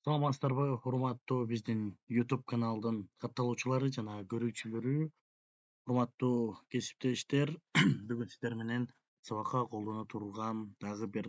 Саламатсыздарбы, урматтуу биздин YouTube каналдын катталуучулары жана көрүүчүлөрү, урматтуу кесиптештер. Бүгүн сиздер менен сабакка колдоно турган дагы бир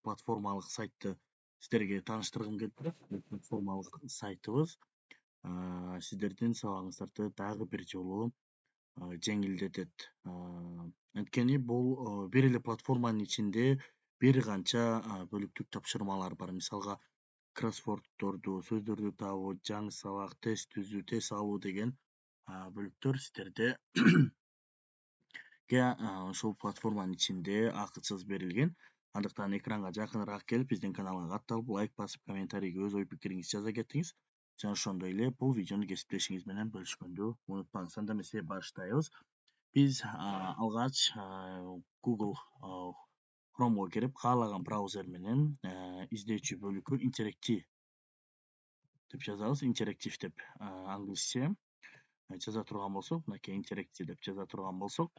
платформалык сайтты сиздерге тааныштыргым келип турат. Бул платформалык сайтыбыз сиздердин сабагыңыздарды дагы бир жолу жеңилдетет. Анткени бул бир эле платформанын ичинде бир канча бөлүктүк тапшырмалар бар. Мисалга кроссворддорду, сөздөрдү табуу, жаңы сабак, тест түзүү, тест алуу деген бөлүктөр сиздерде ушул платформанын ичинде акысыз берилген. Андыктан экранга жакыныраак келип, биздин каналга катталып, лайк басып, комментарийге өз ой пикириңизди жаза кетиңиз. Жана ошондой эле бул видеону кесиптешиңиз менен бөлүшкөндү унутпаңыз. Анда эмесе баштайбыз. Биз алгач Google Chrome'го кирип, каалаган браузер менен издөөчү бөлүккө интерактив деп жазабыз. Интерактив деп англисче жаза турган болсок, мынакей интерактив деп жаза турган болсок,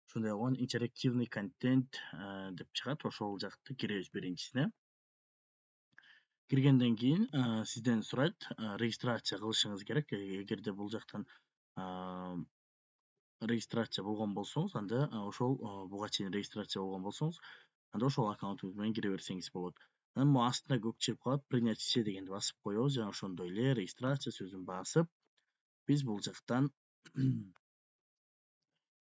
ушундай болгон интерактивный контент деп чыгат. Ошол жакты киребиз биринчисине. Киргенден кийин сизден сурайт, регистрация кылышыңыз керек. Эгерде бул жактан регистрация болгон болсоңуз, анда ошол буга чейин регистрация болгон болсоңуз, анда ошол аккаунтуңуз менен кире берсеңиз болот. Анан могу астына көк чыгып калат, принять все дегенди басып коебуз. Жана ошондой эле регистрация сөзүн басып, биз бул жактан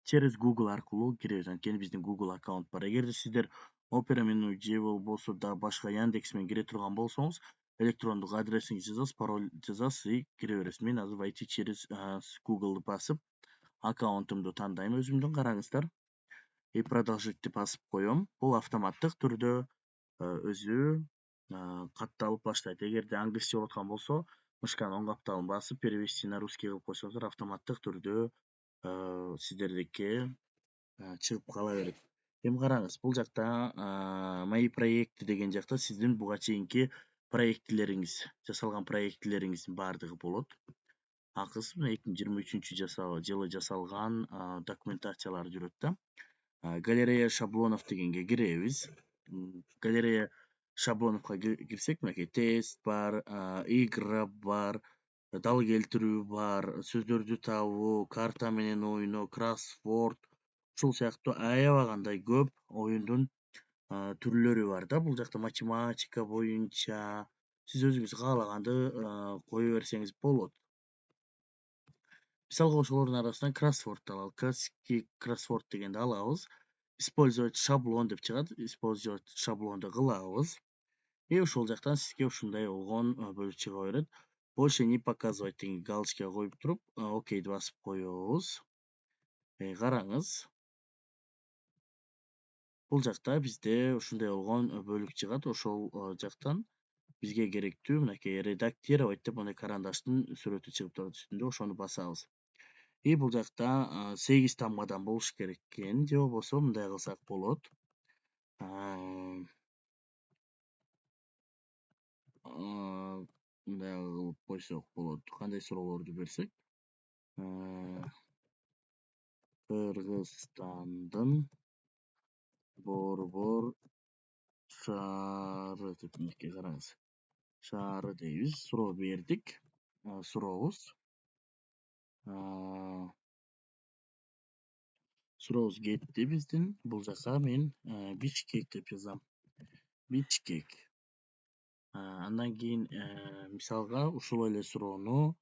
через Google аркылуу киребиз. Анткени биздин Google аккаунт бар. Эгерде сиздер Opera менүү же болбосо да башка Яндекс менен кире турган болсоңуз, электрондук адресиңизди жазасыз, пароль жазасыз и кире бересиз. Мен азыр войти через Google'ды басып, аккаунтумду тандайм өзүмдүн, караңыздар. И продолжить деп басып коем. Бул автоматтык түрдө өзү катталып баштайт. Эгерде англисче болуп аткан болсо, мышканын оң капталын басып, перевести на русский кылып койсоңуздар, автоматтык түрдө сиздердикке чыгып кала берет. Эми караңыз, бул жакта мои проекты деген жакта сиздин буга чейинки проектилериңиз, жасалган проектилериңиздин баардыгы болот. Акысыз 2023 жылы жасалган документациялар жүрөт да. Галерея шаблонов дегенге киребиз. Галерея шаблоновго кирсек, мынакей тест бар, игра бар, дал келтирүү бар, сөздөрдү табуу, карта менен ойноо, кроссворд, ушул сыяктуу аябагандай көп оюндун түрлөрү бар да. Бул жакта математика боюнча сиз өзүңүз каалаганды кое берсеңиз болот. Мисалга ошолордун арасынан кроссворд алалы. Классический кроссворд дегенди алабыз. Использовать шаблон деп чыгат. Использовать шаблонду кылабыз. И ошол жактан сизге ушундай болгон бөлүк чыга берет. Больше не показывать деген галочкага коюп туруп, окейди басып коебуз. Караңыз. Бул жакта бизде ушундай болгон бөлүк чыгат. Ошол жактан бизге керектүү мынакей редактировать деп мындай карандаштын сүрөтү чыгып турат үстүндө, ошону басабыз. И бул жакта 8 тамгадан болуш керек экен, же болбосо мындай кылсак болот. Мындай кылып койсок болот. Кандай суроолорду берсек? Кыргызстандын Борбор шаары деп мынакей караңыз. Шаары дейбиз. Суроо бердик. Сурообуз. Сурообуз кетти биздин. Бул жака мен Бишкек деп жазам. Бишкек. Андан кийин мисалга ушул эле суроону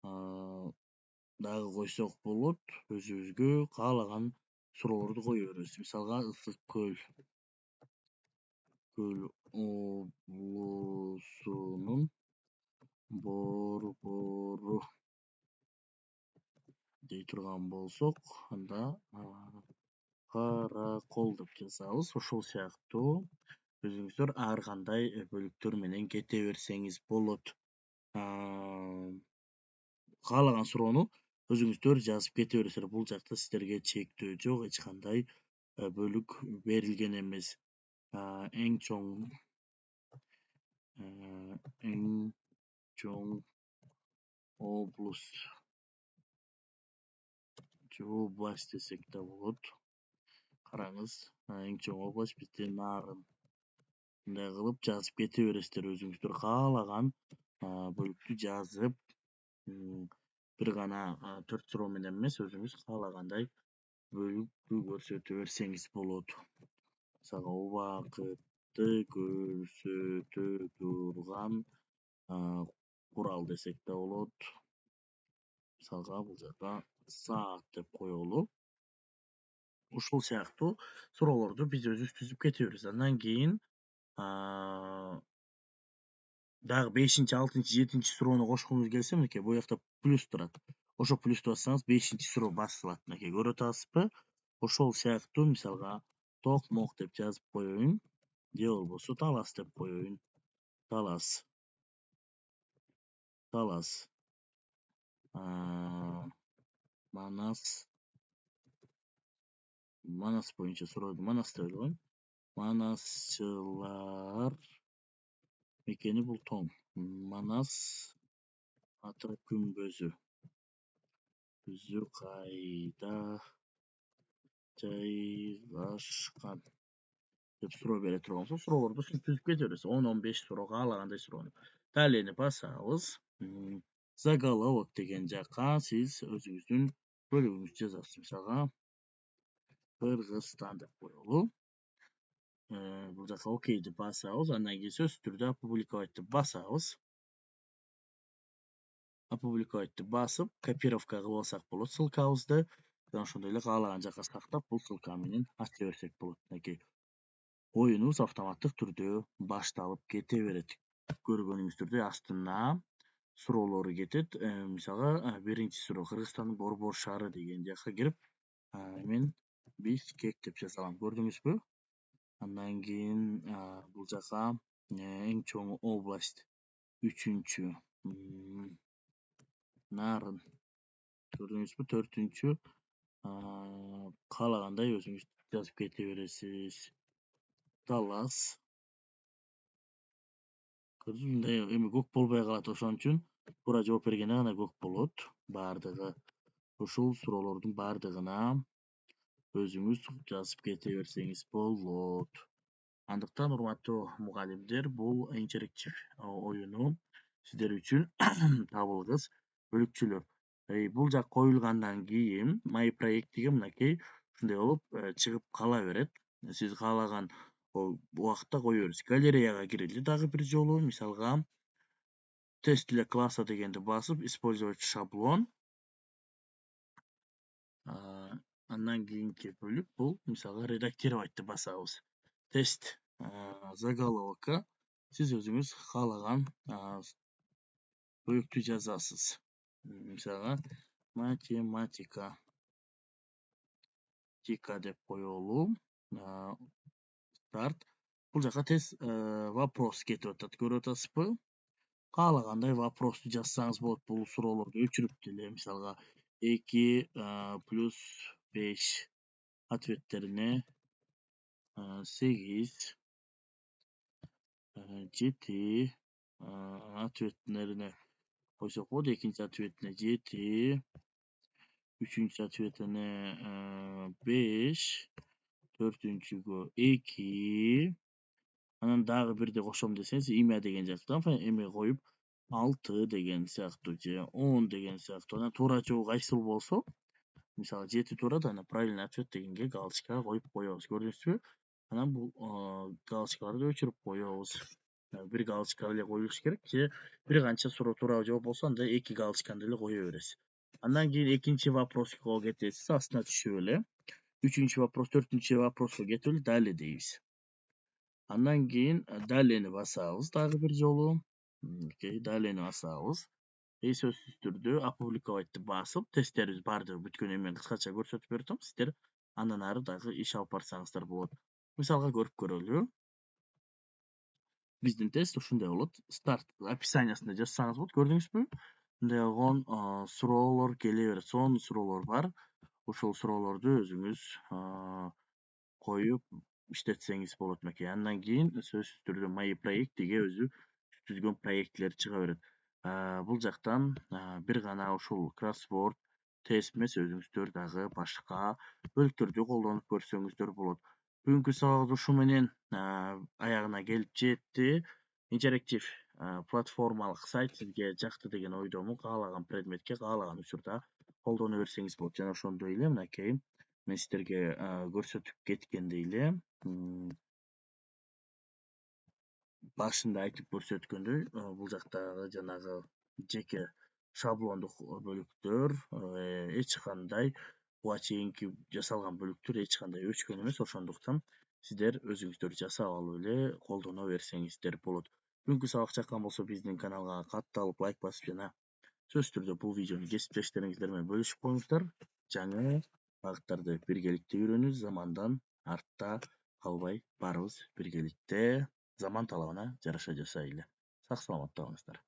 дагы койсок болот. Өзүбүзгө каалаган суроолорду кое беребиз. Мисалга Ысык көл облусунун борбору дей турган болсок, анда Каракол деп жазабыз. Ошол сыяктуу өзүңүздөр ар кандай бөлүктөр менен кете берсеңиз болот. Каалаган суроону өзүңүздөр жазып кете бересиздер. Бул жакта сиздерге чектөө жок, эч кандай бөлүк берилген эмес. Эң чоң облус же область десек да болот. Караңыз, эң чоң область бизде Нарын. мындай кылып жазып кете бересиздер өзүңүздөр каалаган бөлүктү жазып бир гана 4 суроо менен эмес өзүңүз каалагандай бөлүктү көрсөтө берсеңиз болот. Мисалга убакытты көрсөтө турган курал десек да болот. Мисалга бул жака саат деп коелу. Ушул сыяктуу суроолорду биз өзүбүз түзүп кете беребиз. Андан кийин дагы 5-чи, 6-чы, 7-чи суроону кошкуңуз келсе, мынакей бул жакта плюс турат. Ошо плюсту бассаңыз 5-чи суроо басылат. Мынакей көрүп атасызбы? Ошол сыяктуу мисалга токмок деп жазып коеюн, же болбосо талас деп коеюн. Талас. Манас боюнча сурооду Манас деп эле коеюн. Манасчылар мекени бул тоң. Манас ата күмбөзү. Күзү кайда жайгашкан деп суроо бере турган болсо, суроолорду түзүп кете беребиз. 10-15 суроо каалагандай суроону. Далее басабыз. Заголовок деген жака сиз өзүңүздүн бөлүгүңүздү жазасыз. Мисалга Кыргызстан деп коелу. Бул жака окейди басабыз. Андан кийин сөзсүз түрдө опубликовать деп басабыз. Опубликовать деп басып, копировка кылып алсак болот ссылкабызды. Ошондой эле каалаган жака сактап, бул ссылка менен ача берсек болот. Мынакей оюнубуз автоматтык түрдө башталып кете берет. Көргөнүңүздөрдөй астына суроолору кетет. Мисалга биринчи суроо Кыргызстандын Борбор шаары деген жака кирип, мен Бишкек деп жазалам. Көрдүңүзбү? Андан кийин бул жака эң чоң область 3-чү Нарын. Көрдүңүзбү? 4-чү каалагандай өзүңүз жазып кете бересиз. Талас. Көрдүңүзбү? Эми көк болбой калат, ошон үчүн туура жооп бергенде гана көк болот. Бардыгы ушул суроолордун бардыгына өзүңүз жазып кете берсеңиз болот. Андыктан урматтуу мугалимдер, бул интерактив оюну сиздер үчүн табылгыс бөлүкчүлөр. Бул жак коюлгандан кийин My Project деген мынакей ушундай болуп чыгып кала берет. Сиз каалаган убакытта кое бересиз. Галереяга кирели дагы бир жолу. Мисалга тест для класса дегенди басып, использовать шаблон. Андан кийинки бөлүк бул мисалга редактировать деп басабыз. Тест заголовокко сиз өзүңүз каалаган бөлүктү жазасыз. Мисалга математика деп коелу. Старт. Бул жака тест вопрос кетип атат. Көрүп атасызбы? Каалагандай вопросту жазсаңыз болот. Бул суроолорду өчүрүп деле, мисалга 2+5 ответтерине 8, 7 ответтерине койсок болот. Экинчи ответине 7, үчүнчү ответине 5, төртүнчүгө 2, анан дагы бирде кошом десеңиз, имя деген жактан эме коюп 6 деген сыяктуу же 10 деген сыяктуу. Анан туура жооп кайсыл болсо, мисалы 7 туура да, анан правильный ответ дегенге галочка коюп коебуз. Көрдүңүзбү? Анан бул галочкаларды өчүрүп коебуз. Бир галочка эле коюлуш керек, же бир канча суроо туура жооп болсо, анда 2 галочканы деле кое бересиз. Андан кийин экинчи вопроско кетесиз, астына түшүп эле. Үчүнчү вопрос, төртүнчү вопроско кетип эле далее дейбиз. Андан кийин далени басабыз дагы бир жолу. Далени басабыз. Сөзсүз түрдө опубликовать деп басып, тесттерибиз баардыгы бүткөнүн мен кыскача көрсөтүп берип атам. Сиздер андан ары дагы иш алып барсаңыздар болот. Мисалга көрүп көрөлү. Биздин тест ушундай болот. Старт описаниясында жазсаңыз болот. Көрдүңүзбү? Мындай болгон суроолор келе берет. Сонун суроолор бар. Ошол суроолорду өзүңүз коюп иштетсеңиз болот. Мынакей андан кийин сөзсүз түрдө My Project деге өзү түзгөн проектлер чыга берет. Бул жактан бир гана ушул кроссворд тест эмес, өзүңүздөр дагы башка бөлүктөрдү колдонуп көрсөңүздөр болот. Бүгүнкү сабак ушу менен аягына келип жетти. Интерактив платформалык сайт сизге жакты деген ойдомун. Каалаган предметке каалаган учурда колдоно берсеңиз болот. Жана ошондой эле мынакей мен сиздерге көрсөтүп кеткендей эле башында айтып көрсөткөндөй бул жактагы жанагы жеке шаблондук бөлүктөр эч кандай буга чейинки жасалган бөлүктөр эч кандай өчкөн эмес. Ошондуктан сиздер өзүңүздөр жасап алып эле колдоно берсеңиздер болот. Бүгүнкү сабак жаккан болсо биздин каналга катталып лайк басып жана сөзсүз түрдө бул видеону кесиптештериңиздер менен бөлүшүп коюңуздар. Жаңы багыттарды биргеликте үйрөнүүбүз, замандан артта калбай баарыбыз биргеликте заман талабына жараша жашайлы. Сак саламатта болуңуздар.